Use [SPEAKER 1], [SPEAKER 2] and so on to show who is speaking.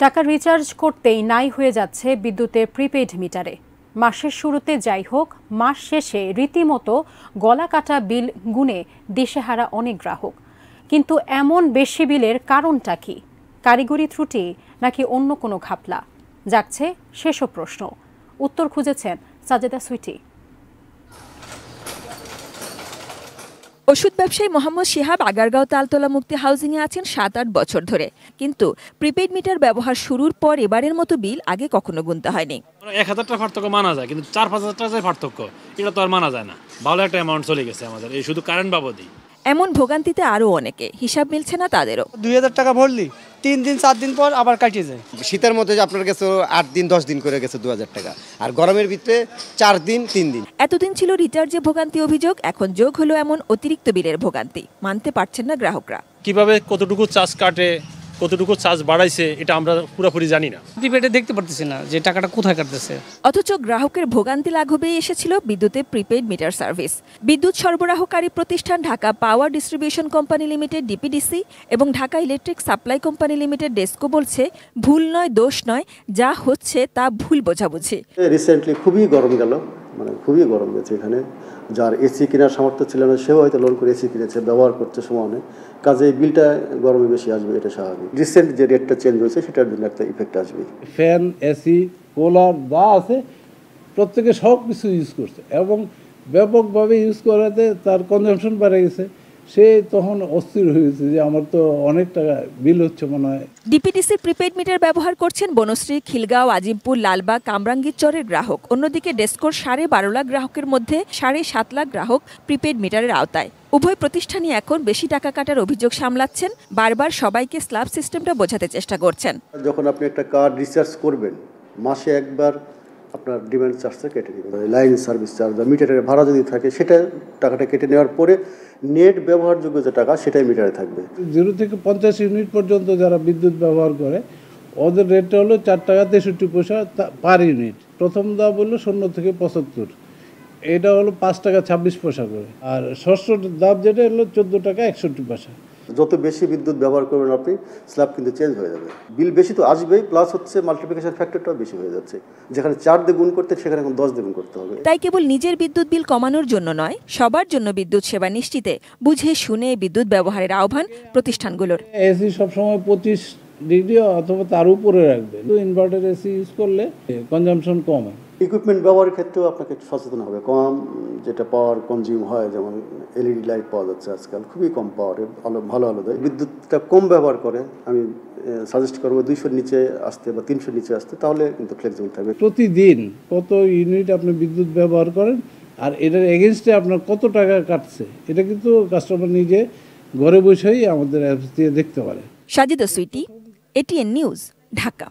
[SPEAKER 1] টাকা রিচার্জ করতেই নাই হয়ে যাচ্ছে বিদ্যুতের প্রিপেইড মিটারে। মাসের শুরুতে যাই হোক, মাস শেষে রীতিমতো গলা কাটা বিল গুনে দিশেহারা অনেক গ্রাহক। কিন্তু এমন বেশি বিলের কারণটা কি? কারিগরি ত্রুটি নাকি অন্য কোনো ঘাপলা? জাগছে সেসব প্রশ্ন। উত্তর খুঁজেছেন সাজেদা সুইটি।
[SPEAKER 2] ওষুধ ব্যবসায়ী মোহাম্মদ শিহাব আগারগাঁও তালতলা মুক্তি হাউজিংয়ে আছেন 7-8 বছর ধরে, কিন্তু প্রিপেইড মিটার ব্যবহার শুরুর পর এবারের মতো বিল আগে কখনো গুনতে হয়নি।
[SPEAKER 3] 1000 টাকা পার্থক্য মানা যায়, কিন্তু 4-5 হাজার টাকা পার্থক্য এটা তো আর মানা যায় না। ভালো একটা অ্যামাউন্ট চলে গেছে আমাদের এই শুধু কারেন্ট বাবদই।
[SPEAKER 2] এমন ভোগান্তিতে আরও অনেকে, হিসাব মিলছে না তাদেরও।
[SPEAKER 4] 2000 টাকা ভরলি 3 দিন 4 দিন পর আবার কাটিয়ে যায়।
[SPEAKER 5] শীতের মধ্যে আপনার কাছে 8 দিন 10 দিন করে গেছে 2000 টাকা, আর গরমের ভিতরে 4 দিন 3 দিন।
[SPEAKER 2] এতদিন ছিল রিচার্জে ভোগান্তি অভিযোগ, এখন যোগ হলো এমন অতিরিক্ত বিলের ভোগান্তি। মানতে পারছেন না গ্রাহকরা।
[SPEAKER 6] কিভাবে কতটুকু চার্জ কাটে, কতটুকু চার্জ বাড়াইছে এটা আমরা পুরোপুরি জানি না।
[SPEAKER 4] প্রিপেডে দেখতে পারতেছি না যে টাকাটা কোথায় কাটতেছে।
[SPEAKER 2] অথচ গ্রাহকের ভোগান্তি লাঘবেই এসেছিল বিদ্যুতের প্রিপেইড মিটার সার্ভিস। বিদ্যুৎ সরবরাহকারী প্রতিষ্ঠান Dhaka power distribution company limited DPDC এবং Dhaka electric supply company limited DESCO বলছে, ভুল নয়, দোষ নয়, যা হচ্ছে তা ভুল বোঝাবুঝি।
[SPEAKER 7] রিসেন্টলি খুবই গরম গেল, খুবই গরম গেছে। এখানে যার এসি কেনার সামর্থ্য ছিল না সেও হয়তো লোন করে এসি কিনেছে, ব্যবহার করছে সমানে, কাজে বিলটা গরমে বেশি আসবে, এটা স্বাভাবিক। রিসেন্ট যে রেটটা চেঞ্জ হয়েছে সেটার জন্য একটা ইফেক্ট আসবে।
[SPEAKER 8] ফ্যান, এসি, কুলার যা আছে প্রত্যেকে সব কিছু ইউজ করছে এবং ব্যাপকভাবে ইউজ করাতে তার কনজামশন বেড়ে গেছে। সে তখন অস্থির হয়েছে যে আমার তো অনেক টাকা বিল হচ্ছে মনে হয়।
[SPEAKER 2] ডিপিডিসির প্রিপেইড মিটার ব্যবহার করছেন বনশ্রী, খিলগাঁও, আজিমপুর, লালবাগ, কামরাঙ্গীরচরের গ্রাহক। অন্যদিকে ডেসকোর 12.5 লাখ গ্রাহকের মধ্যে 7.5 লাখ গ্রাহক প্রিপেইড মিটারের আওতায়। উভয় প্রতিষ্ঠানই এখন বেশি টাকা কাটার অভিযোগ সামলাচ্ছেন, বারবার সবাইকে স্ল্যাব সিস্টেমটা বোঝাতে চেষ্টা করছেন।
[SPEAKER 7] যখন আপনি একটা কার্ড রিচার্জ করবেন, মাসে একবার আপনার ডিমান্ড চার্জটা কেটে নেবেন। লাইন সার্ভিস চার্জ বা মিটারের ভাড়া যদি থাকে সেটা টাকাটা কেটে নেওয়ার পরে নেট ব্যবহারযোগ্য যে টাকা সেটাই মিটারে থাকবে।
[SPEAKER 8] 0 থেকে 50 ইউনিট পর্যন্ত যারা বিদ্যুৎ ব্যবহার করে ওদের রেটটা হলো 4 টাকা 63 পয়সা পার ইউনিট। প্রথম দাম হলো 0 থেকে 75, এটা হলো 5 টাকা 26 পয়সা করে। আর ষষ্ঠ দাম যেটা হলো 14 টাকা 61 পয়সা।
[SPEAKER 7] যত বেশি বিদ্যুৎ ব্যবহার করবেন আপনি, স্ল্যাব কিন্তু চেঞ্জ হয়ে যাবে। বিল বেশি তো আসবেই, প্লাস হচ্ছে মাল্টিপ্লিকেশন ফ্যাক্টরটাও বেশি হয়ে যাচ্ছে। যেখানে 4 দিয়ে গুণ করতে সেখানে এখন 10 দিয়ে গুণ করতে হবে।
[SPEAKER 2] তাই কেবল নিজের বিদ্যুৎ বিল কমানোর জন্য নয়, সবার জন্য বিদ্যুৎ সেবা নিশ্চিতে বুঝে শুনে বিদ্যুৎ ব্যবহারের আহ্বান প্রতিষ্ঠানগুলোর।
[SPEAKER 8] এসি সবসময় 25 ডিগ্রি অথবা তার উপরে রাখবে। ইনভার্টার এসি ইউজ করলে কনজামশন কমে।
[SPEAKER 7] ইকুইপমেন্ট ব্যবহারের ক্ষেত্রেও আপনাকে একটু সচেতন হবে। কম যেটা পাওয়ার কনজিউম হয়, যেমন এলইডি লাইট পাওয়া যাচ্ছে আজকাল, খুবই কম পাওয়ারে ভালো আলো দেয়। বিদ্যুৎটা কম ব্যবহার করে আমি সাজেস্ট করবো 200 নিচে আসতে বা 300 নিচে আসতে, তাহলে কিন্তু ফ্লেক্সিবল থাকবে।
[SPEAKER 8] প্রতিদিন কত ইউনিট আপনি বিদ্যুৎ ব্যবহার করেন আর এটার এগেনস্টে আপনার কত টাকা কাটছে, এটা কিন্তু কাস্টমার নিজে ঘরে বসেই আমাদের অ্যাপস দিয়ে দেখতে পারে।
[SPEAKER 2] Sajeda Sweety, ATN News, Dhaka.